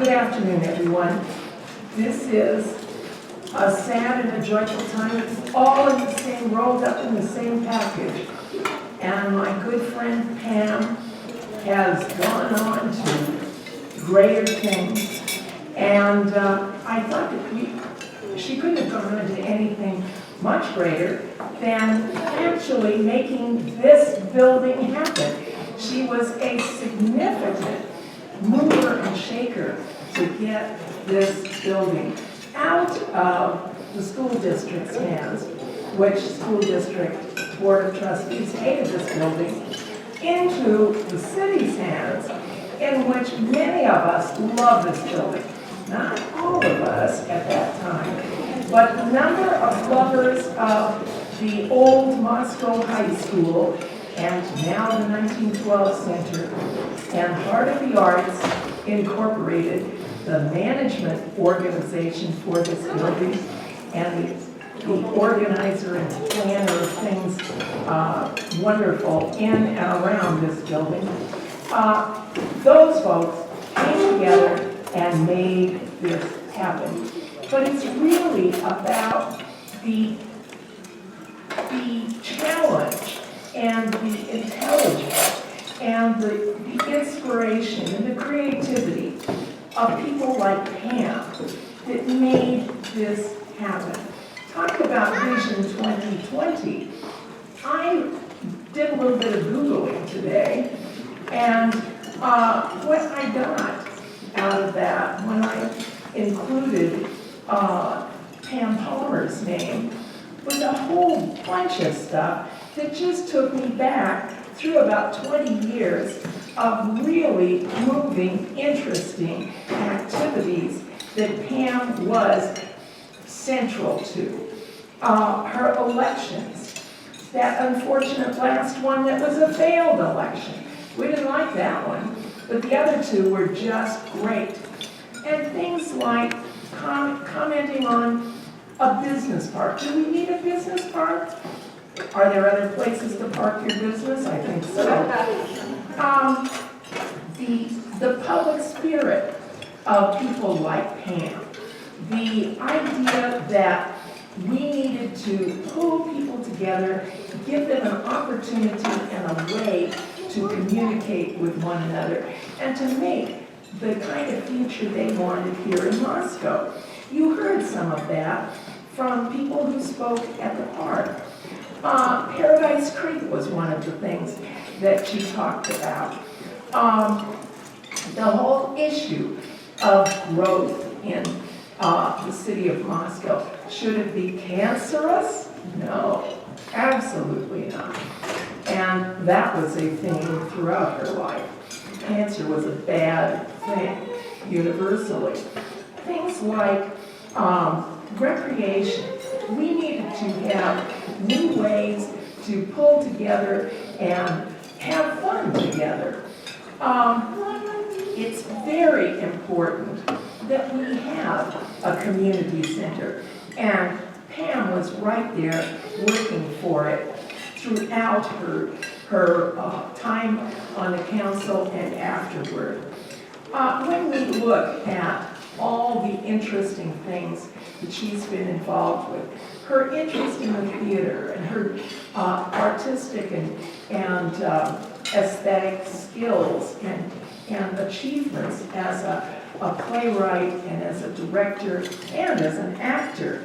Good afternoon, everyone. This is a sad and a joyful time. It's all in the same, rolled up in the same package. And my good friend Pam has gone on to greater things. And I thought that she couldn't have gone on to anything much greater than actually making this building happen. She was a significant mover and shaker to get this building out of the school district's hands, which school district board of trustees hated this building, into the city's hands, in which many of us love this building. Not all of us at that time, but the number of lovers of the old Moscow High School and now the 1912 Center and Heart of the Arts Incorporated, the management organization for this building and the organizer and planner of things wonderful in and around this building. Those folks came together and made this happen. But it's really about the challenge and the intelligence and the inspiration and the creativity of people like Pam that made this happen. Talk about Vision 2020. I did a little bit of Googling today, and what I got out of that when I included Pam Palmer's name was a whole bunch of stuff that just took me back through about 20 years of really moving, interesting activities that Pam was central to. Her elections, that unfortunate last one that was a failed election. We didn't like that one, but the other two were just great. And things like commenting on a business park. Do we need a business park? Are there other places to park your business? I think so. The public spirit of people like Pam. The idea that we needed to pull people together, give them an opportunity and a way to communicate with one another, and to make the kind of future they wanted here in Moscow. You heard some of that from people who spoke at the park. Paradise Creek was one of the things that she talked about. The whole issue of growth in the city of Moscow. Should it be cancerous? No, absolutely not. And that was a theme throughout her life. Cancer was a bad thing, universally. Things like recreation. We needed to have new ways to pull together and have fun together. It's very important that we have a community center, and Pam was right there working for it throughout her time on the council and afterward. When we look at all the interesting things that she's been involved with, her interest in the theater and her artistic and aesthetic skills and achievements as a playwright and as a director and as an actor,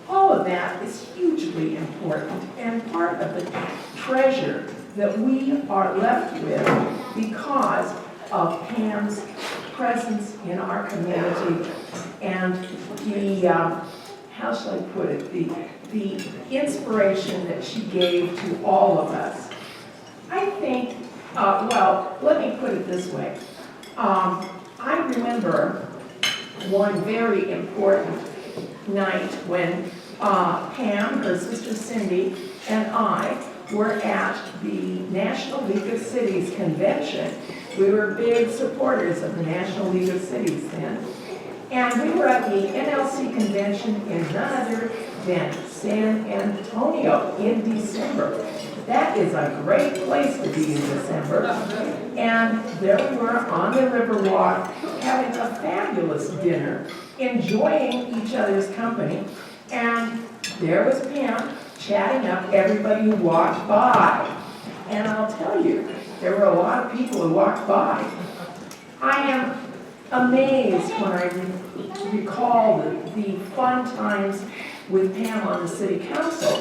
all of that is hugely important and part of the treasure that we are left with because of Pam's presence in our community and the, how shall I put it, the inspiration that she gave to all of us. I think, well, let me put it this way. I remember one very important night when Pam, her sister Cindy, and I were at the National League of Cities convention. We were big supporters of the National League of Cities then. And we were at the NLC convention in none other than San Antonio in December. That is a great place to be in December. And there we were on the Riverwalk having a fabulous dinner, enjoying each other's company. And there was Pam chatting up everybody who walked by. And I'll tell you, there were a lot of people who walked by. I am amazed when I recall the fun times with Pam on the city council.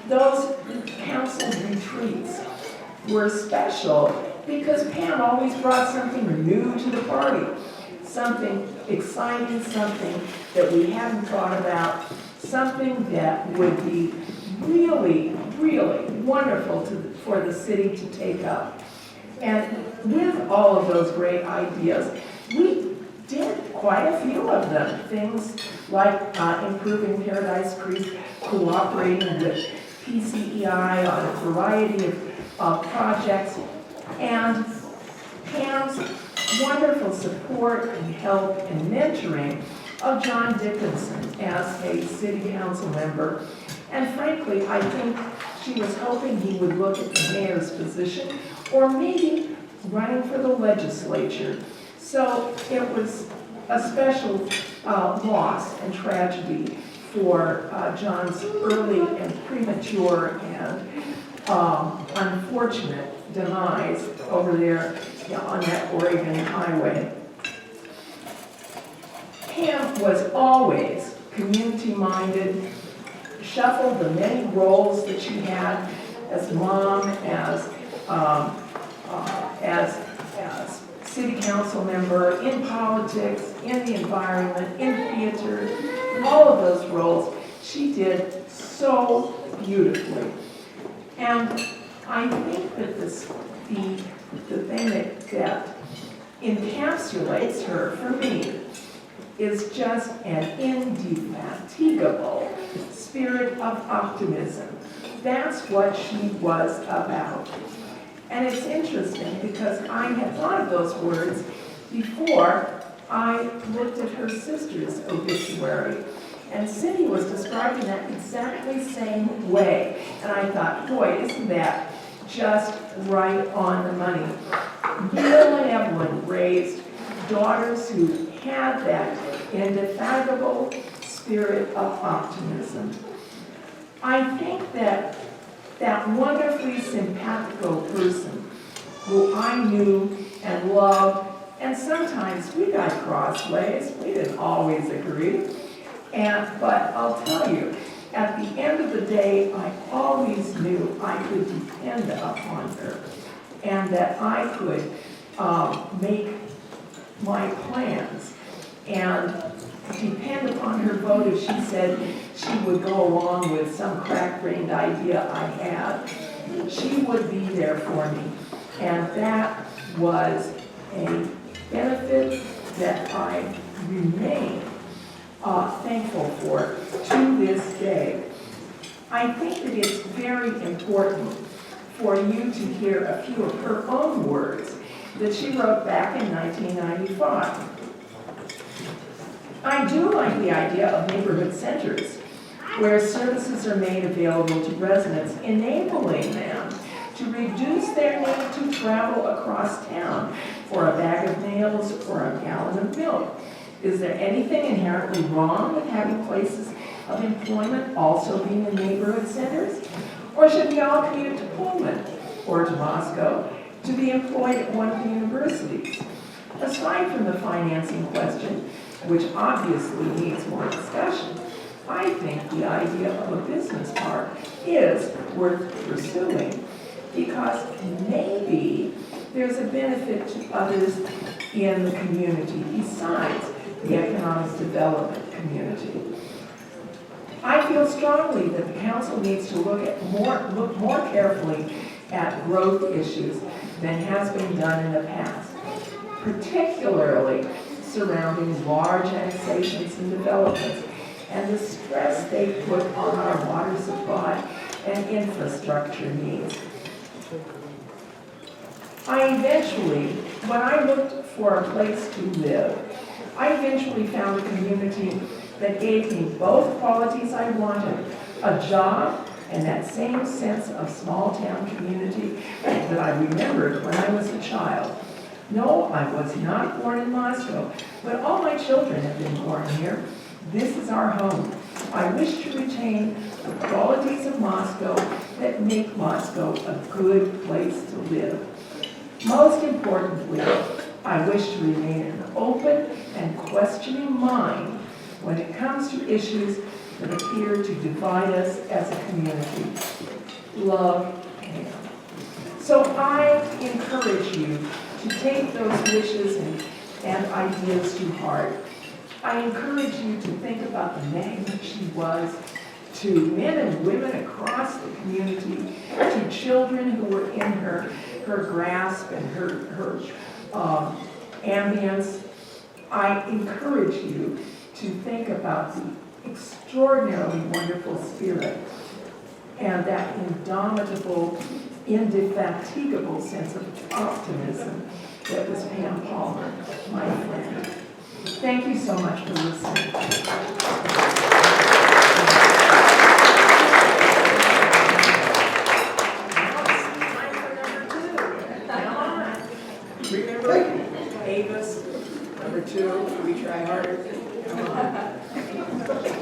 Those council retreats were special because Pam always brought something new to the party, something exciting, something that we hadn't thought about, something that would be really, really wonderful for the city to take up. And with all of those great ideas, we did quite a few of them. Things like improving Paradise Creek, cooperating with PCEI on a variety of projects, and Pam's wonderful support and help and mentoring of John Dickinson as a city council member. And frankly, I think she was hoping he would look at the mayor's position or maybe running for the legislature. So it was a special loss and tragedy for John's early and premature and unfortunate demise over there on that Oregon highway. Pam was always community-minded, shuffled the many roles that she had as mom, as city council member, in politics, in the environment, in theater, all of those roles. She did so beautifully. And I think that the thing that encapsulates her for me is just an indefatigable spirit of optimism. That's what she was about. And it's interesting because I had thought of those words before I looked at her sister's obituary. And Cindy was describing that exactly same way. And I thought, boy, isn't that just right on the money. Bill and Evelyn raised daughters who had that indefatigable spirit of optimism. I think that wonderfully simpatico person who I knew and loved, and sometimes we got crossways, we didn't always agree, but I'll tell you, at the end of the day, I always knew I could depend upon her, and that I could make my plans and depend upon her vote if she said she would go along with some crack-brained idea I had. She would be there for me. And that was a benefit that I remain thankful for to this day. I think that it's very important for you to hear a few of her own words that she wrote back in 1995. I do like the idea of neighborhood centers where services are made available to residents, enabling them to reduce their need to travel across town for a bag of nails or a gallon of milk. Is there anything inherently wrong with having places of employment also being in neighborhood centers? Or should we all commute to Pullman or to Moscow to be employed at one of the universities? Aside from the financing question, which obviously needs more discussion, I think the idea of a business park is worth pursuing because maybe there's a benefit to others in the community besides the economic development community. I feel strongly that the council needs to look more carefully at growth issues than has been done in the past, particularly surrounding large annexations and developments and the stress they put on our water supply and infrastructure needs. When I looked for a place to live, I eventually found a community that gave me both qualities I wanted: a job and that same sense of small-town community that I remembered when I was a child. No, I was not born in Moscow, but all my children have been born here. This is our home. I wish to retain the qualities of Moscow that make Moscow a good place to live. Most importantly, I wish to remain an open and questioning mind when it comes to issues that appear to divide us as a community. Love, Pam. So I encourage you to take those wishes and ideas to heart. I encourage you to think about the magnet she was to men and women across the community, to children who were in her grasp and her ambience. I encourage you to think about the extraordinarily wonderful spirit and that indomitable, indefatigable sense of optimism that was Pam Palmer, my friend. Thank you so much for listening. Remember, Avis, number 2, we try harder. Come on.